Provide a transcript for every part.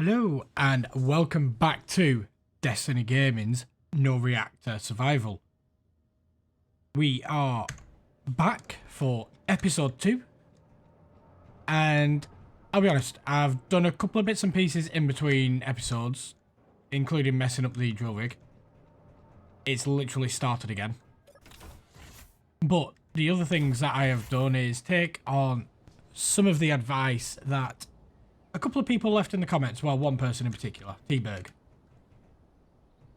Hello and welcome back to Destiny Gaming's No Reactor Survival. We are back for episode 2 and I'll be honest, I've done a couple of bits and pieces in between episodes, including messing up the drill rig. It's literally started again. But the other things that I have done is take on some of the advice that a couple of people left in the comments, well, one person in particular, T-Berg.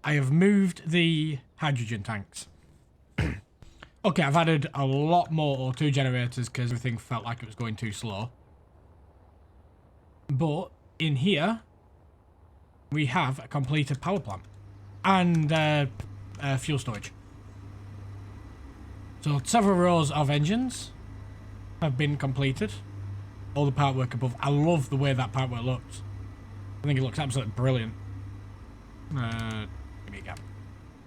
I have moved the hydrogen tanks. Okay, I've added a lot more O2 generators because everything felt like it was going too slow. But in here, we have a completed power plant and fuel storage. So several rows of engines have been completed. All the part work above. I love the way that part work looks. I think it looks absolutely brilliant. Give me a gap.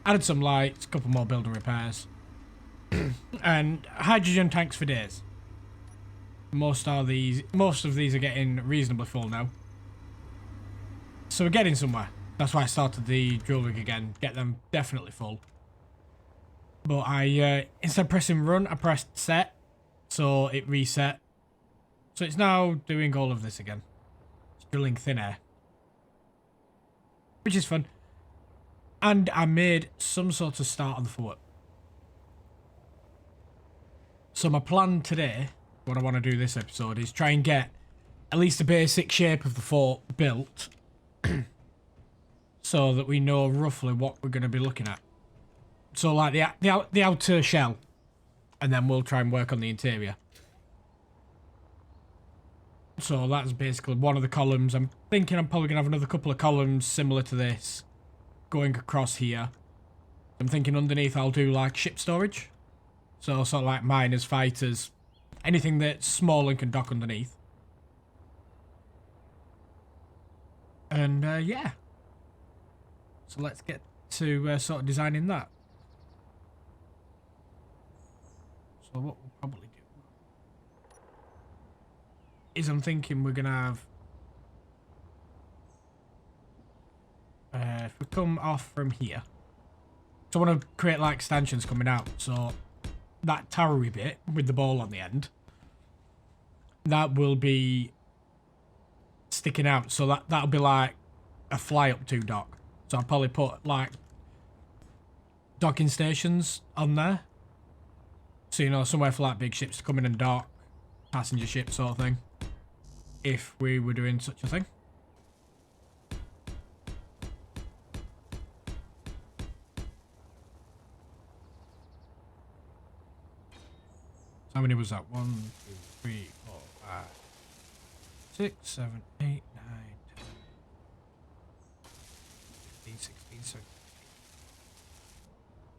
Added some lights, a couple more building repairs. And hydrogen tanks for days. Most of these are getting reasonably full now. So we're getting somewhere. That's why I started the drill rig again. Get them definitely full. But I, instead of pressing run, I pressed set. So it reset. So it's now doing all of this again. It's drilling thin air. Which is fun. And I made some sort of start on the fort. So my plan today, what I want to do this episode, is try and get at least a basic shape of the fort built. So that we know roughly what we're going to be looking at. So like the outer shell. And then we'll try and work on the interior. So that's basically one of the columns. I'm thinking I'm probably going to have another couple of columns similar to this going across here. I'm thinking underneath I'll do like ship storage. So sort of like miners, fighters, anything that's small and can dock underneath. And yeah. So let's get to sort of designing that. So what we'll probably do is I'm thinking we're gonna have if we come off from here, so I want to create like stanchions coming out, so that towery bit with the ball on the end, that will be sticking out, so that'll be like a fly up to dock. So I'll probably put like docking stations on there, so you know, somewhere for like big ships to come in and dock, passenger ship sort of thing. If we were doing such a thing. So how many was that? 1, 2, 3, 4, 5, 6, 7, 8, 9, 10, 15, 16, 17,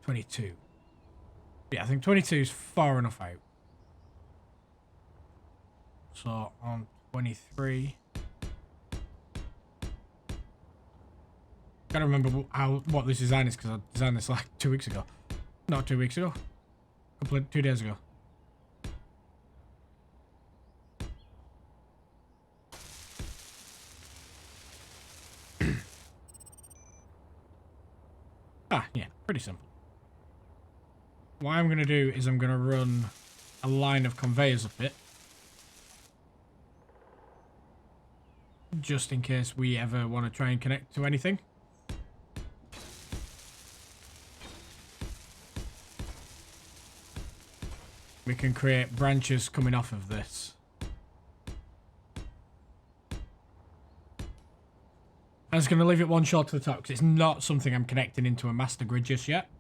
22. Yeah, I think 22 is far enough out. So on 23. Gotta remember what this design is because I designed this like 2 weeks ago. Not 2 weeks ago. 2 days ago. Yeah, pretty simple. What I'm gonna do is I'm gonna run a line of conveyors up it. Just in case we ever want to try and connect to anything. We can create branches coming off of this. I'm just going to leave it one short to the top because it's not something I'm connecting into a master grid just yet.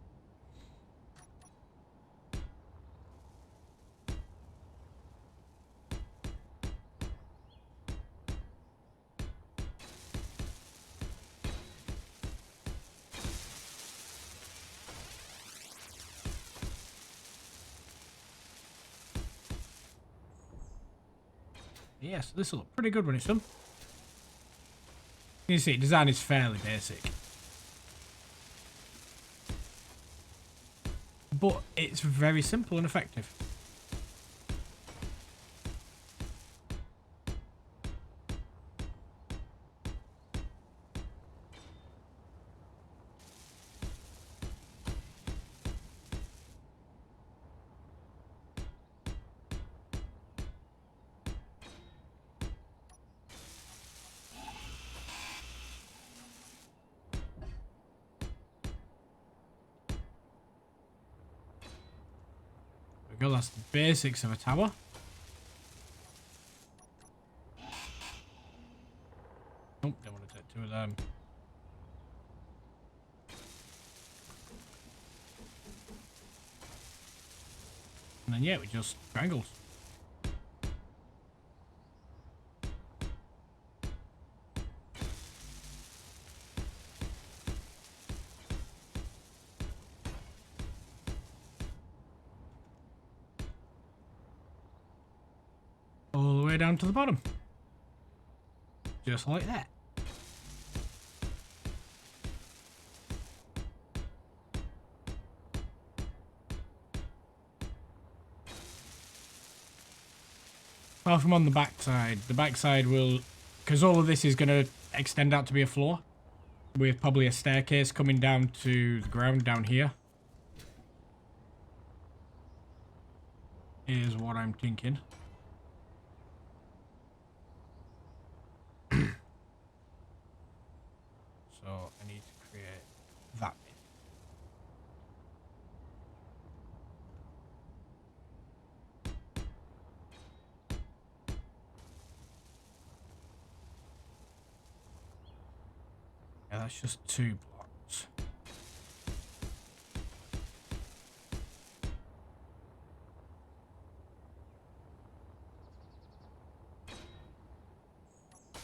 Yes, this will look pretty good when it's done. You see, design is fairly basic. But it's very simple and effective. go, that's the basics of a tower. Nope, don't want to take two of them. And then yeah, we just triangles. All the way down to the bottom. Just like that. Apart from on the backside will, because all of this is going to extend out to be a floor, with probably a staircase coming down to the ground down here. Is what I'm thinking. So I need to create that bit. Yeah, that's just 2 blocks.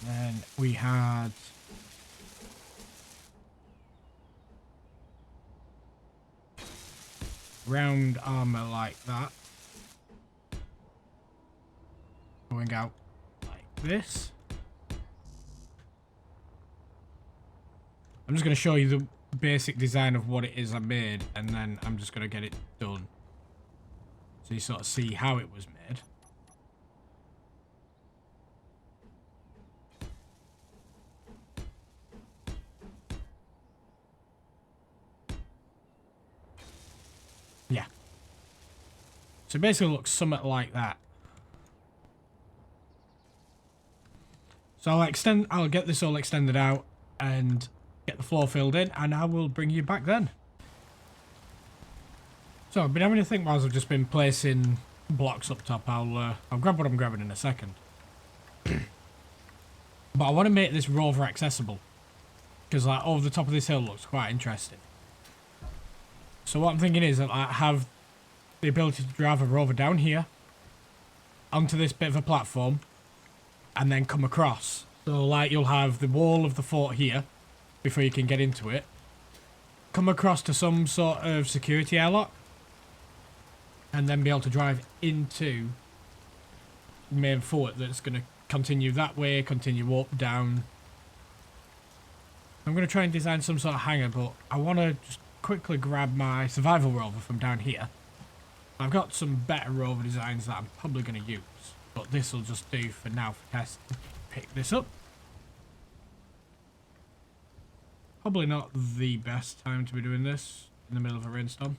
Then we had round armor like that, going out like this. I'm just going to show you the basic design of what it is I made, and then I'm just going to get it done so you sort of see how it was made. Yeah. So it basically looks somewhat like that. So I'll get this all extended out and get the floor filled in, and I will bring you back then. So I've been having to think whilst I've just been placing blocks up top. I'll grab what I'm grabbing in a second. But I want to make this rover accessible, because like over the top of this hill looks quite interesting. So what I'm thinking is that I have the ability to drive a rover down here onto this bit of a platform and then come across. So like you'll have the wall of the fort here before you can get into it. Come across to some sort of security airlock and then be able to drive into the main fort that's going to continue that way, continue up, down. I'm going to try and design some sort of hangar, but I want to just quickly grab my survival rover from down here. I've got some better rover designs that I'm probably going to use, but this will just do for now for test. Pick this up. Probably not the best time to be doing this in the middle of a rainstorm.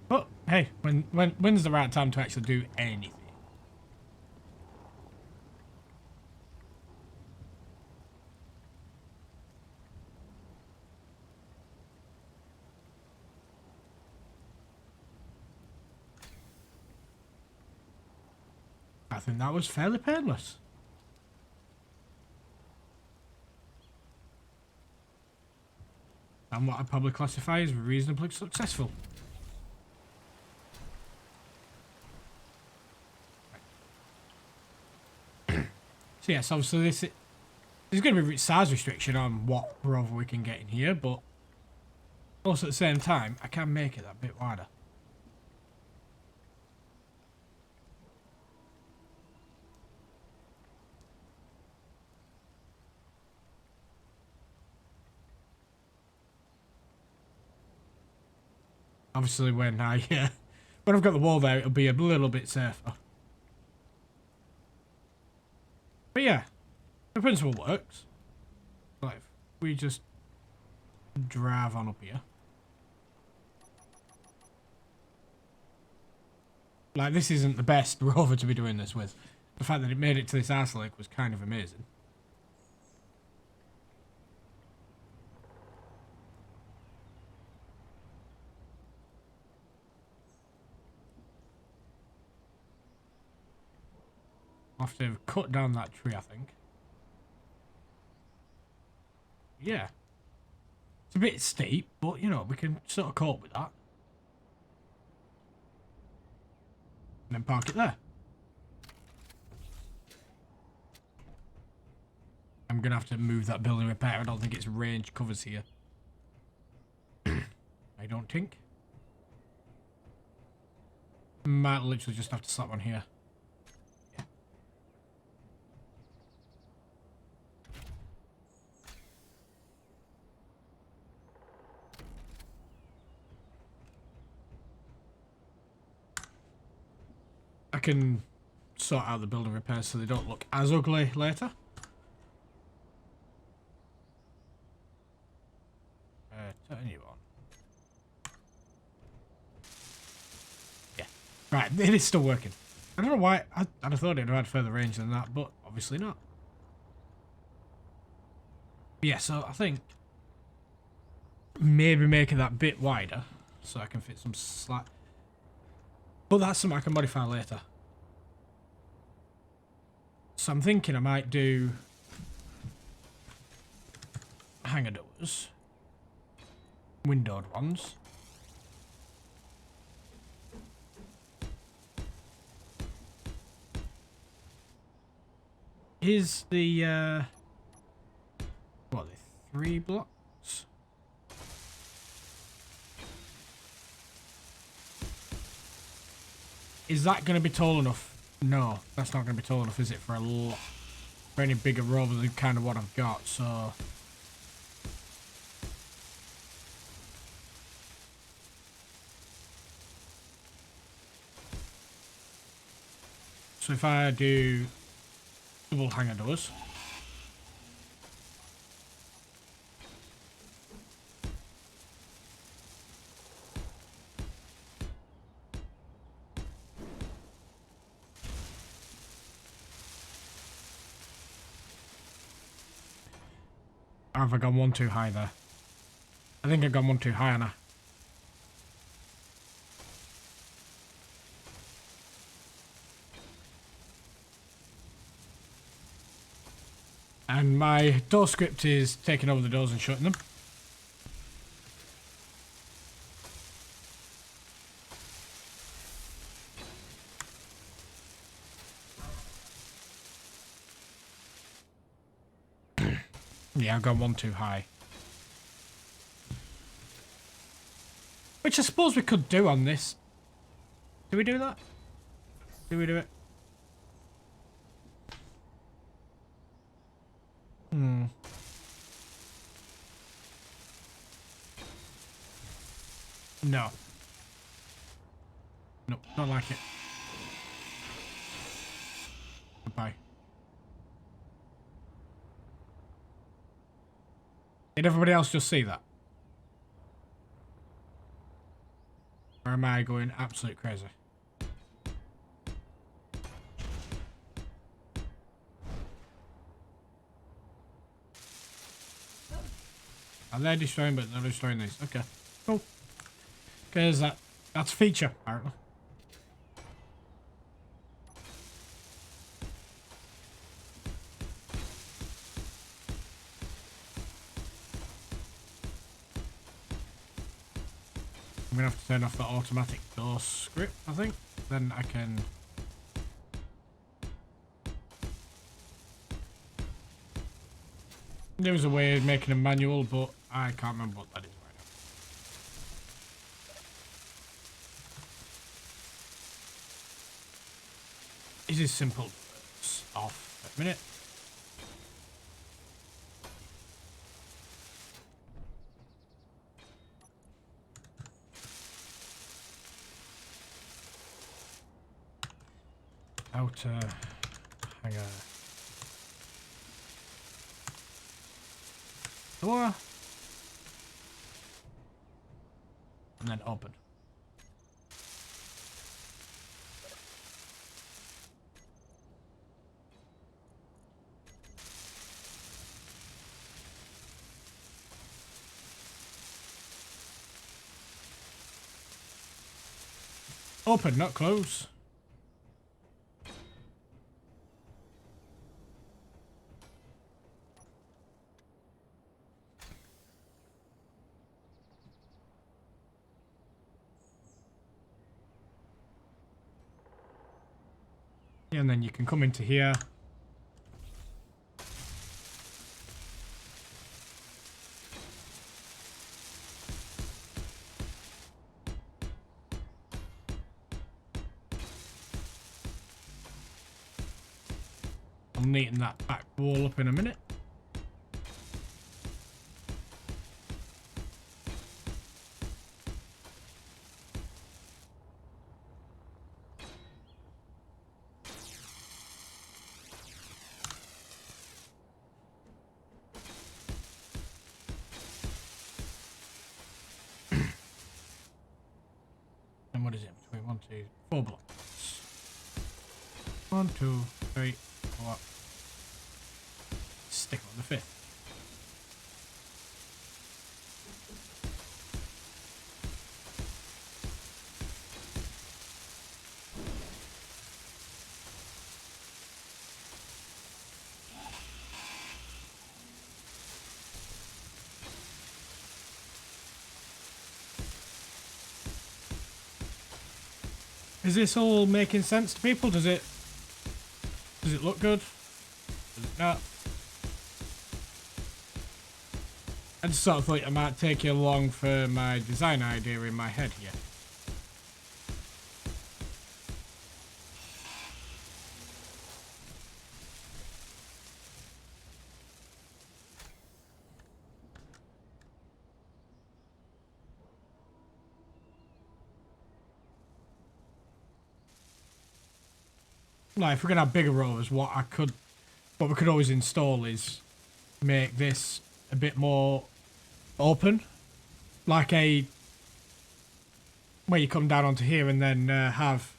But hey, when's the right time to actually do anything? I think that was fairly painless. And what I'd probably classify as reasonably successful. So yes, obviously there's going to be size restriction on what rover we can get in here, but also at the same time, I can make it that bit wider. Obviously, when I've got the wall there, it'll be a little bit safer. But yeah, the principle works. Like, we just drive on up here. Like, this isn't the best rover to be doing this with. The fact that it made it to this ice lake was kind of amazing. I'll have to cut down that tree, I think. Yeah. It's a bit steep, but, you know, we can sort of cope with that. And then park it there. I'm going to have to move that building repair. I don't think its range covers here. I don't think. Might literally just have to slap one here. Yeah. I can sort out the building repairs so they don't look as ugly later. Turn you on. Yeah. Right, it is still working. I don't know why. I'd have thought it would have had further range than that, but obviously not. Yeah, so I think maybe making that bit wider so I can fit some slack. But that's something I can modify later. So I'm thinking I might do hanger doors. Windowed ones. Is the what, the 3 blocks? Is that going to be tall enough? No, that's not going to be tall enough, is it, for for any bigger rover than kind of what I've got, so if I do double hanger doors. Or have I gone one too high there? I think I've gone one too high, haven't I? And my door script is taking over the doors and shutting them. Yeah, I've gone one too high. Which I suppose we could do on this. Do we do that? Do we do it? No. Nope, don't like it. Goodbye. Did everybody else just see that? Or am I going absolute crazy? Are they destroying, but they're destroying these? Okay, cool. Because that's a feature, apparently. I'm gonna have to turn off the automatic door script, I think. Then I can. There was a way of making a manual, but I can't remember what that is right now. This is simple. It's off. A minute. Outer hanger door. and then open. Open, not close. And then you can come into here. I'll neaten that back wall up in a minute. And what is it? Between 1, 2, 4 blocks. 1, 2, 3, 4. Stick on the 5th. Is this all making sense to people? Does it look good? Does it not? I just sort of thought I might take you along for my design idea in my head here. Like, if we're gonna have bigger rovers, what we could always install is make this a bit more open, like where you come down onto here and then have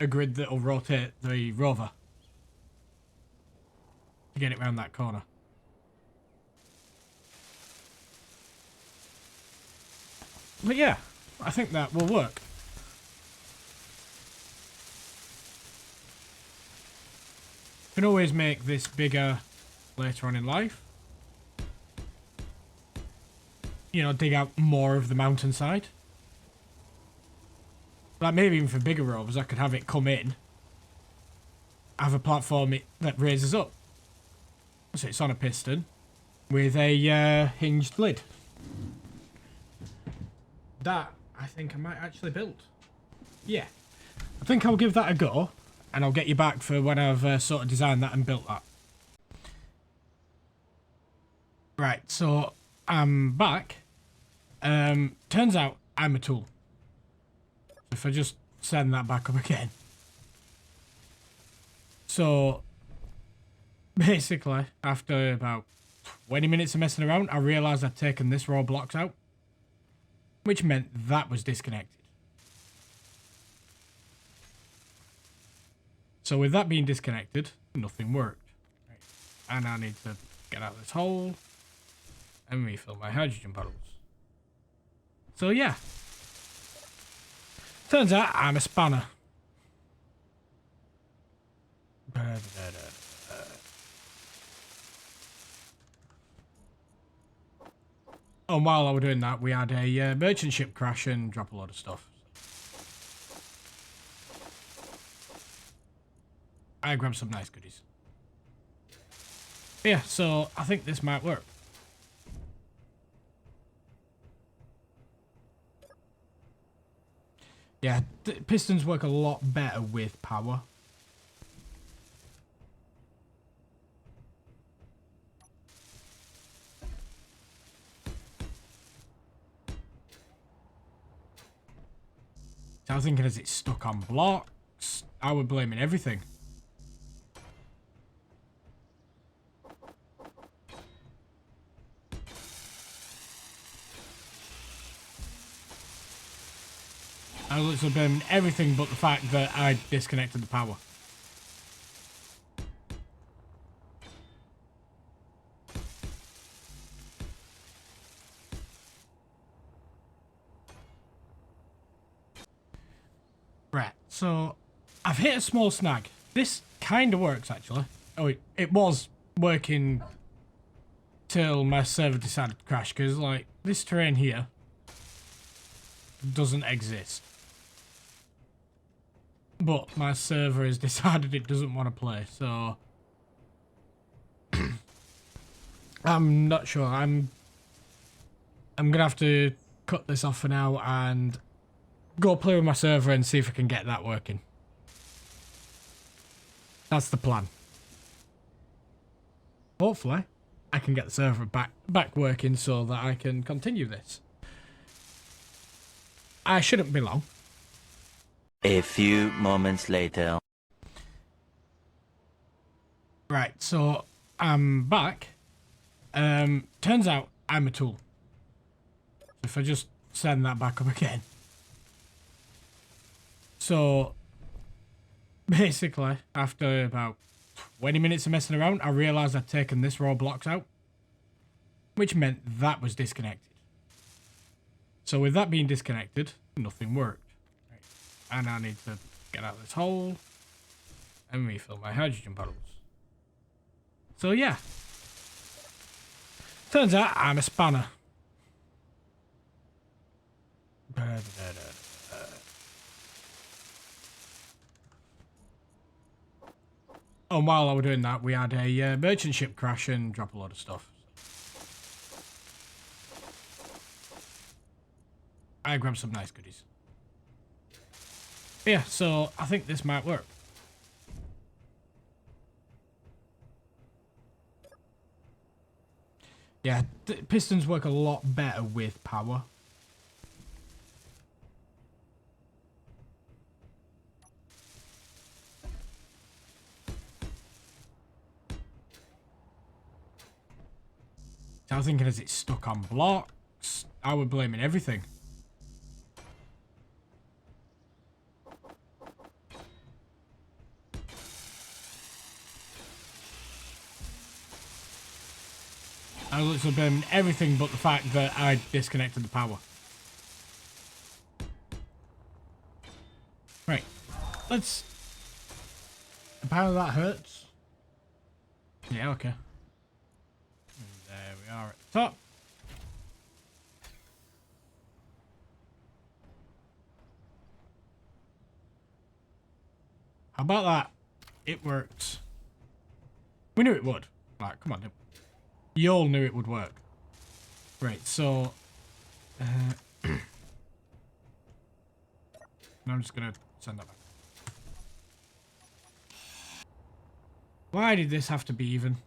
a grid that'll rotate the rover to get it around that corner. But yeah, I think that will work. You can always make this bigger later on in life. You know, dig out more of the mountainside. Like maybe even for bigger rovers, I could have it come in, have a platform that raises up. So it's on a piston with a hinged lid. That, I think I might actually build. Yeah. I think I'll give that a go. And I'll get you back for when I've sort of designed that and built that. Right, so I'm back. Turns out I'm a tool. If I just send that back up again. So, basically, after about 20 minutes of messing around, I realised I'd taken this raw blocks out. Which meant that was disconnected. So with that being disconnected, nothing worked. Right. And I need to get out of this hole and refill my hydrogen bottles. So yeah. Turns out I'm a spanner. And while I was doing that, we had a merchant ship crash and drop a lot of stuff. I grabbed some nice goodies. Yeah, so I think this might work. Yeah, pistons work a lot better with power. So I was thinking, is it stuck on blocks? I would blame it everything. I was literally blaming everything but the fact that I disconnected the power. Right, so I've hit a small snag. This kind of works, actually. Oh, it was working till my server decided to crash, because, like, this terrain here doesn't exist. But my server has decided it doesn't want to play, so... I'm not sure. I'm gonna have to cut this off for now and go play with my server and see if I can get that working. That's the plan. Hopefully, I can get the server back working so that I can continue this. I shouldn't be long. A few moments later. Right, so I'm back. Turns out I'm a tool. If I just send that back up again. So, basically, after about 20 minutes of messing around, I realised I'd taken this raw blocks out, which meant that was disconnected. So with that being disconnected, nothing worked. Right. And I need to get out of this hole and refill my hydrogen bottles. So yeah. Turns out I'm a spanner. And while I was doing that, we had a merchant ship crash and drop a lot of stuff. I grabbed some nice goodies. Yeah, so I think this might work. Yeah, pistons work a lot better with power. I was thinking as it's stuck on blocks, I would blame everything. I was literally blaming everything but the fact that I disconnected the power. Right. Let's... Apparently that hurts. Yeah, okay. And there we are at the top. How about that? It worked. We knew it would. Right, come on. You all knew it would work. Right, so... I'm just gonna send that back. Why did this have to be even?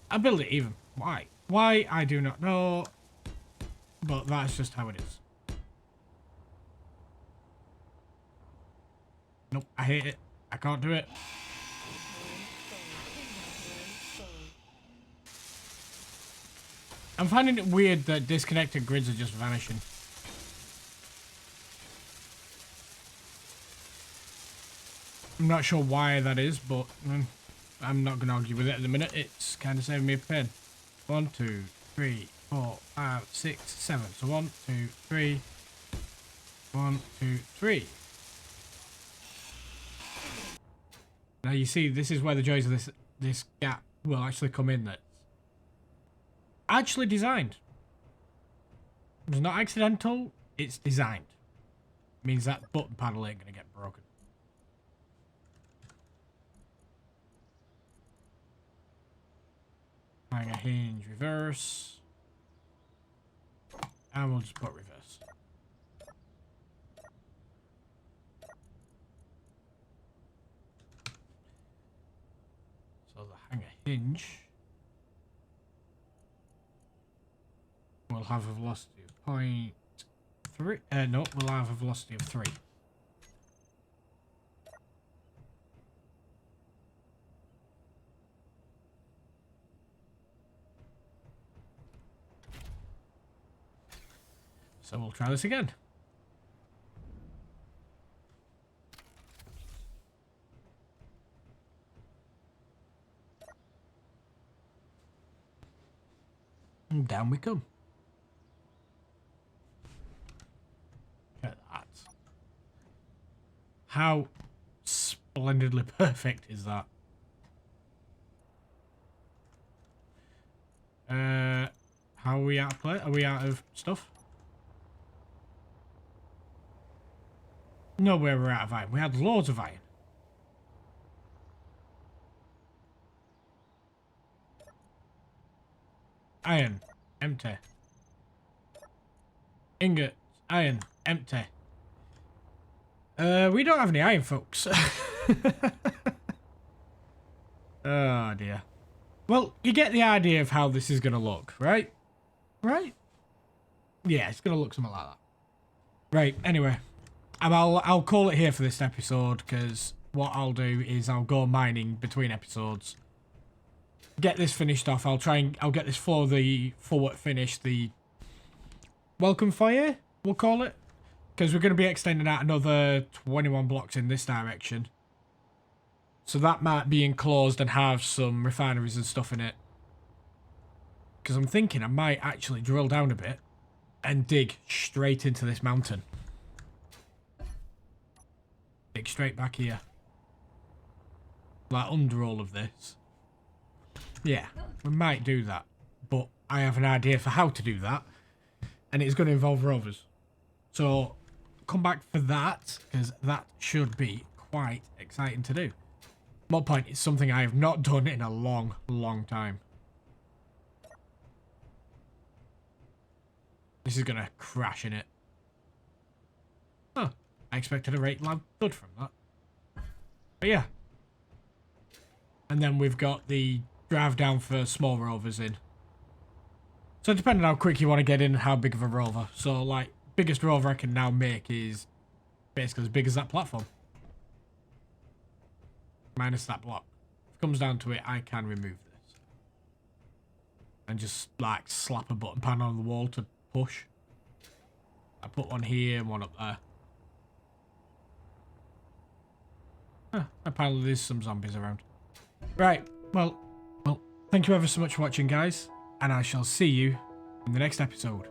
I built it even. Why? Why? I do not know. But that's just how it is. Nope, I hate it. I can't do it. I'm finding it weird that disconnected grids are just vanishing. I'm not sure why that is, but I'm not going to argue with it at the minute. It's kind of saving me a pain. 1, 2, 3, 4, 5, 6, 7. So 1, 2, 3. 1, 2, 3. Now you see, this is where the joys of this gap will actually come in. That's actually designed. It's not accidental. It's designed. It means that button panel ain't going to get broken. Hang a hinge reverse. And we'll just put reverse. So the hanger hinge will have a velocity of 0.3. No, we'll have a velocity of 3. So we'll try this again. And down we come. Look at that. How splendidly perfect is that? How are we out of play? Are we out of stuff? No, we're out of iron. We had loads of iron. Iron, empty. Ingot, iron, empty. We don't have any iron, folks. Oh dear. Well, you get the idea of how this is going to look, right? Right? Yeah, it's going to look something like that. Right, anyway. I'll call it here for this episode, because what I'll do is I'll go mining between episodes. Get this finished off. I'll get this for the forward finish, the welcome fire, we'll call it. Because we're going to be extending out another 21 blocks in this direction. So that might be enclosed and have some refineries and stuff in it. Because I'm thinking I might actually drill down a bit and dig straight into this mountain. Dig straight back here. Like under all of this. Yeah, we might do that. But I have an idea for how to do that. And it's going to involve rovers. So come back for that, because that should be quite exciting to do. Mod point is something I have not done in a long, long time. This is going to crash in it. Huh. I expected a rate loud thud from that. But yeah. And then we've got the drive down for small rovers in. So depending on how quick you want to get in and how big of a rover. So like, biggest rover I can now make is basically as big as that platform. Minus that block. If it comes down to it, I can remove this. And just like slap a button panel on the wall to push. I put one here and one up there. Huh, apparently there's some zombies around. Right, well, thank you ever so much for watching, guys. And I shall see you in the next episode.